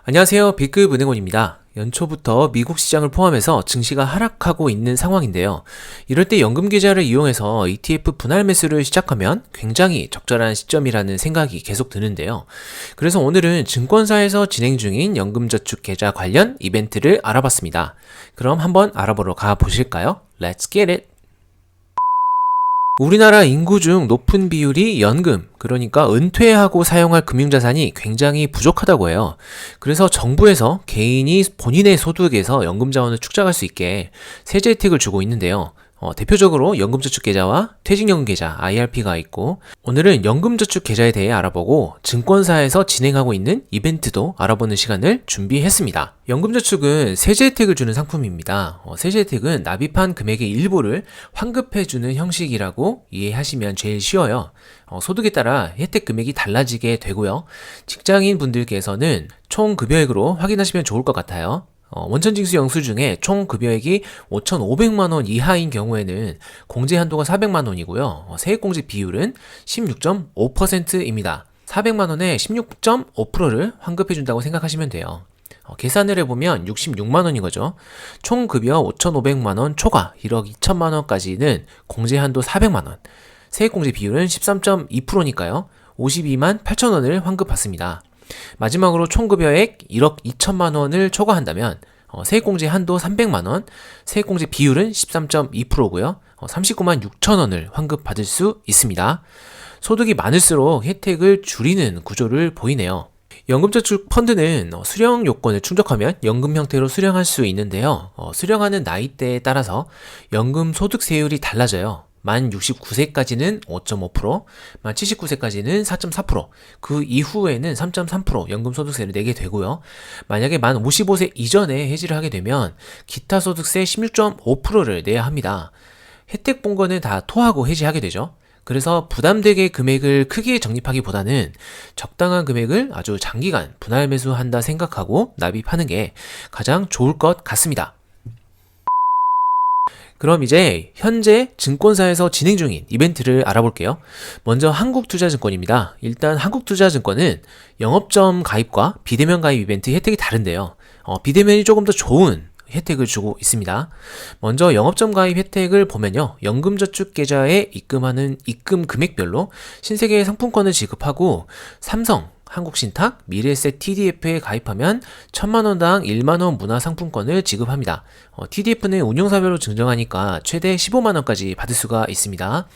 안녕하세요. B급 은행원입니다. 연초부터 미국 시장을 포함해서 증시가 하락하고 있는 상황인데요. 이럴 때 연금 계좌를 이용해서 ETF 분할 매수를 시작하면 굉장히 적절한 시점이라는 생각이 계속 드는데요. 그래서 오늘은 증권사에서 진행 중인 연금저축 계좌 관련 이벤트를 알아봤습니다. 그럼 한번 알아보러 가보실까요? Let's get it! 우리나라 인구 중 높은 비율이 연금, 그러니까 은퇴하고 사용할 금융자산이 굉장히 부족하다고 해요. 그래서 정부에서 개인이 본인의 소득에서 연금 자원을 축적할 수 있게 세제 혜택을 주고 있는데요. 대표적으로 연금저축계좌와 퇴직연금계좌 IRP가 있고, 오늘은 연금저축계좌에 대해 알아보고 증권사에서 진행하고 있는 이벤트도 알아보는 시간을 준비했습니다. 연금저축은 세제 혜택을 주는 상품입니다. 세제 혜택은 납입한 금액의 일부를 환급해주는 형식이라고 이해하시면 제일 쉬워요. 소득에 따라 혜택 금액이 달라지게 되고요. 직장인 분들께서는 총 급여액으로 확인하시면 좋을 것 같아요. 원천징수 영수 중에 총 급여액이 5,500만원 이하인 경우에는 공제 한도가 400만원이고요. 세액공제 비율은 16.5%입니다. 400만원에 16.5%를 환급해준다고 생각하시면 돼요. 계산을 해보면 66만원인 거죠. 총 급여 5,500만원 초과 1억 2천만원까지는 공제 한도 400만원, 세액공제 비율은 13.2%니까요. 52만 8천원을 환급받습니다. 마지막으로 총급여액 1억 2천만 원을 초과한다면 세액공제 한도 300만 원, 세액공제 비율은 13.2%고요. 39만 6천 원을 환급받을 수 있습니다. 소득이 많을수록 혜택을 줄이는 구조를 보이네요. 연금저축 펀드는 수령 요건을 충족하면 연금 형태로 수령할 수 있는데요. 수령하는 나이대에 따라서 연금 소득세율이 달라져요. 만 69세까지는 5.5%, 만 79세까지는 4.4%, 그 이후에는 3.3% 연금소득세를 내게 되고요. 만약에 만 55세 이전에 해지를 하게 되면 기타소득세 16.5%를 내야 합니다. 혜택 본 거는 다 토하고 해지하게 되죠. 그래서 부담되게 금액을 크게 적립하기보다는 적당한 금액을 아주 장기간 분할 매수한다 생각하고 납입하는 게 가장 좋을 것 같습니다. 그럼 이제 현재 증권사에서 진행 중인 이벤트를 알아볼게요. 먼저 한국투자증권입니다. 일단 한국투자증권은 영업점 가입과 비대면 가입 이벤트 혜택이 다른데요. 비대면이 조금 더 좋은 혜택을 주고 있습니다. 먼저 영업점 가입 혜택을 보면요. 연금저축계좌에 입금하는 입금 금액별로 신세계 상품권을 지급하고 삼성, 한국신탁, 미래에셋 TDF에 가입하면 1,000만원당 1만원 문화상품권을 지급합니다. TDF는 운용사별로 증정하니까 최대 15만원까지 받을 수가 있습니다.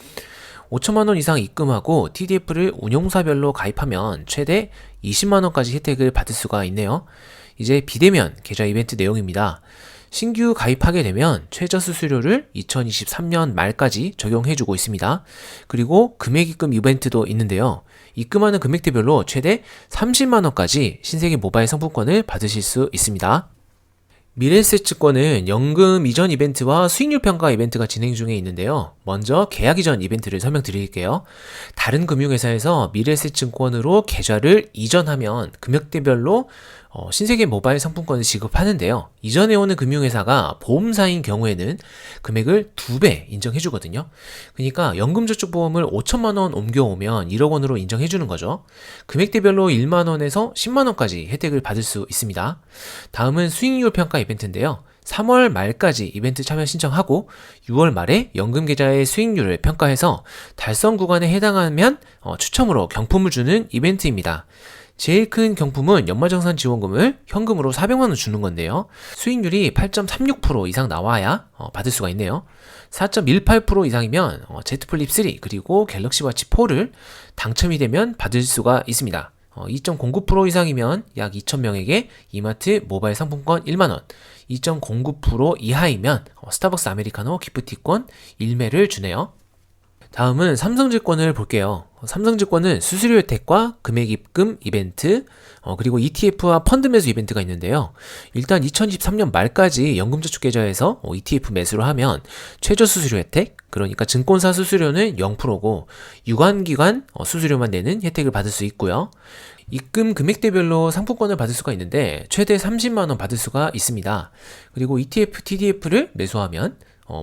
5천만원 이상 입금하고 TDF를 운용사별로 가입하면 최대 20만원까지 혜택을 받을 수가 있네요. 이제 비대면 계좌 이벤트 내용입니다. 신규 가입하게 되면 최저 수수료를 2023년 말까지 적용해주고 있습니다. 그리고 금액 입금 이벤트도 있는데요. 입금하는 금액대별로 최대 30만원까지 신세계 모바일 상품권을 받으실 수 있습니다. 미래에셋증권은 연금 이전 이벤트와 수익률 평가 이벤트가 진행 중에 있는데요. 먼저 계약 이전 이벤트를 설명드릴게요. 다른 금융회사에서 미래에셋증권으로 계좌를 이전하면 금액대별로 신세계 모바일 상품권을 지급하는데요. 이전해오는 금융회사가 보험사인 경우에는 금액을 2배 인정해주거든요. 그러니까 연금저축보험을 5천만원 옮겨오면 1억 원으로 인정해주는 거죠. 금액대별로 1만원에서 10만원까지 혜택을 받을 수 있습니다. 다음은 수익률 평가 이벤트인데요. 3월 말까지 이벤트 참여 신청하고 6월 말에 연금계좌의 수익률을 평가해서 달성 구간에 해당하면 추첨으로 경품을 주는 이벤트입니다. 제일 큰 경품은 연말정산 지원금을 현금으로 400만원 주는 건데요. 수익률이 8.36% 이상 나와야 받을 수가 있네요. 4.18% 이상이면 Z 플립 3 그리고 갤럭시 워치 4를 당첨이 되면 받을 수가 있습니다. 2.09% 이상이면 약 2,000명에게 이마트 모바일 상품권 1만원, 2.09% 이하이면 스타벅스 아메리카노 기프티콘 1매를 주네요. 다음은 삼성증권을 볼게요. 삼성증권은 수수료 혜택과 금액 입금 이벤트, 그리고 ETF와 펀드 매수 이벤트가 있는데요. 일단 2023년 말까지 연금저축계좌에서 ETF 매수를 하면 최저 수수료 혜택, 그러니까 증권사 수수료는 0%고 유관기관 수수료만 내는 혜택을 받을 수 있고요. 입금 금액대별로 상품권을 받을 수가 있는데 최대 30만원 받을 수가 있습니다. 그리고 ETF, TDF를 매수하면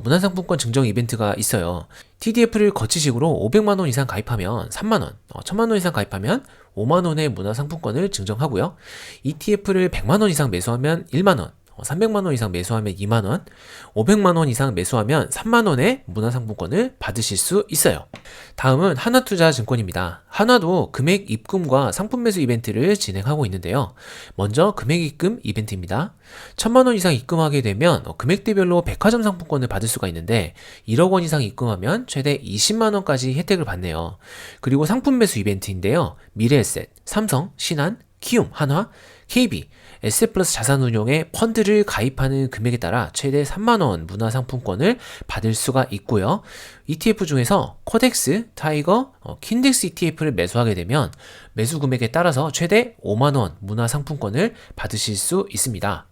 문화상품권 증정 이벤트가 있어요. TDF를 거치식으로 500만원 이상 가입하면 3만원, 1000만원 이상 가입하면 5만원의 문화상품권을 증정하고요. ETF를 100만원 이상 매수하면 1만원, 300만원 이상 매수하면 2만원, 500만원 이상 매수하면 3만원의 문화상품권을 받으실 수 있어요. 다음은 하나투자증권입니다. 하나도 금액 입금과 상품 매수 이벤트를 진행하고 있는데요. 먼저 금액 입금 이벤트입니다. 1000만원 이상 입금하게 되면 금액대별로 백화점 상품권을 받을 수가 있는데 1억원 이상 입금하면 최대 20만원까지 혜택을 받네요. 그리고 상품 매수 이벤트인데요. 미래에셋, 삼성, 신한, 키움, 한화, KB, 에셋플러스 자산운용에 펀드를 가입하는 금액에 따라 최대 3만원 문화상품권을 받을 수가 있고요. ETF 중에서 코덱스, 타이거, 킨덱스 ETF를 매수하게 되면 매수 금액에 따라서 최대 5만원 문화상품권을 받으실 수 있습니다.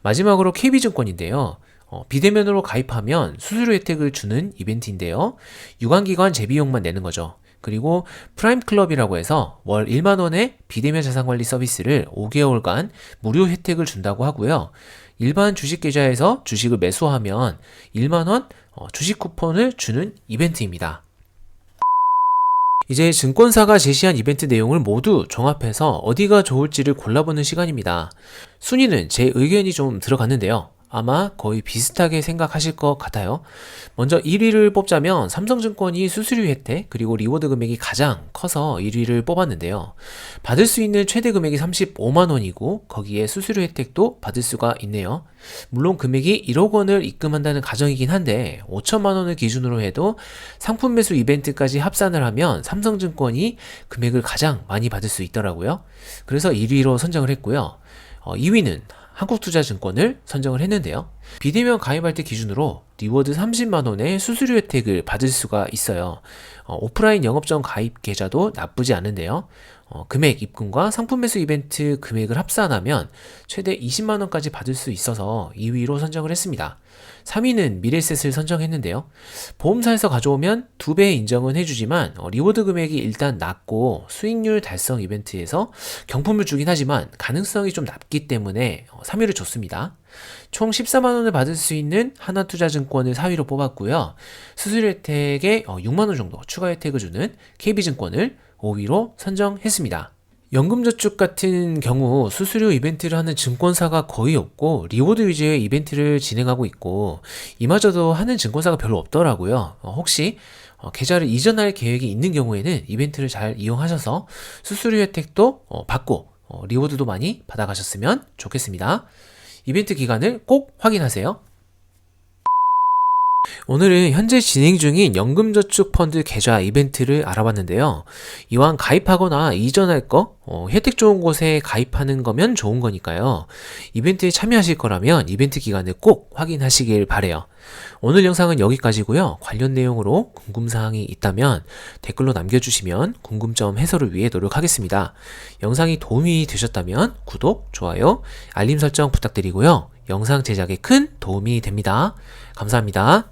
마지막으로 KB증권인데요. 비대면으로 가입하면 수수료 혜택을 주는 이벤트인데요. 유관기관 재비용만 내는 거죠. 그리고 프라임 클럽이라고 해서 월 1만원의 비대면 자산관리 서비스를 5개월간 무료 혜택을 준다고 하고요. 일반 주식 계좌에서 주식을 매수하면 1만원 주식 쿠폰을 주는 이벤트입니다. 이제 증권사가 제시한 이벤트 내용을 모두 종합해서 어디가 좋을지를 골라보는 시간입니다. 순위는 제 의견이 좀 들어갔는데요. 아마 거의 비슷하게 생각하실 것 같아요. 먼저 1위를 뽑자면 삼성증권이 수수료 혜택 그리고 리워드 금액이 가장 커서 1위를 뽑았는데요. 받을 수 있는 최대 금액이 35만원이고 거기에 수수료 혜택도 받을 수가 있네요. 물론 금액이 1억원을 입금한다는 가정이긴 한데 5천만원을 기준으로 해도 상품 매수 이벤트까지 합산을 하면 삼성증권이 금액을 가장 많이 받을 수 있더라고요. 그래서 1위로 선정을 했고요. 2위는 한국투자증권을 선정을 했는데요. 비대면 가입할 때 기준으로 리워드 30만원의 수수료 혜택을 받을 수가 있어요. 오프라인 영업전 가입 계좌도 나쁘지 않은데요. 금액 입금과 상품 매수 이벤트 금액을 합산하면 최대 20만원까지 받을 수 있어서 2위로 선정을 했습니다. 3위는 미래셋을 선정했는데요. 보험사에서 가져오면 2배 인정은 해주지만 리워드 금액이 일단 낮고 수익률 달성 이벤트에서 경품을 주긴 하지만 가능성이 좀 낮기 때문에 3위를 줬습니다. 총 14만원을 받을 수 있는 하나투자증권을 4위로 뽑았고요. 수수료 혜택에 6만원 정도 추가 혜택을 주는 KB증권을 5위로 선정했습니다. 연금저축 같은 경우 수수료 이벤트를 하는 증권사가 거의 없고 리워드 위주의 이벤트를 진행하고 있고 이마저도 하는 증권사가 별로 없더라고요. 혹시 계좌를 이전할 계획이 있는 경우에는 이벤트를 잘 이용하셔서 수수료 혜택도 받고 리워드도 많이 받아가셨으면 좋겠습니다. 이벤트 기간을 꼭 확인하세요. 오늘은 현재 진행 중인 연금저축펀드 계좌 이벤트를 알아봤는데요. 이왕 가입하거나 이전할 거, 혜택 좋은 곳에 가입하는 거면 좋은 거니까요. 이벤트에 참여하실 거라면 이벤트 기간을 꼭 확인하시길 바래요. 오늘 영상은 여기까지고요. 관련 내용으로 궁금사항이 있다면 댓글로 남겨주시면 궁금점 해소를 위해 노력하겠습니다. 영상이 도움이 되셨다면 구독, 좋아요, 알림 설정 부탁드리고요. 영상 제작에 큰 도움이 됩니다. 감사합니다.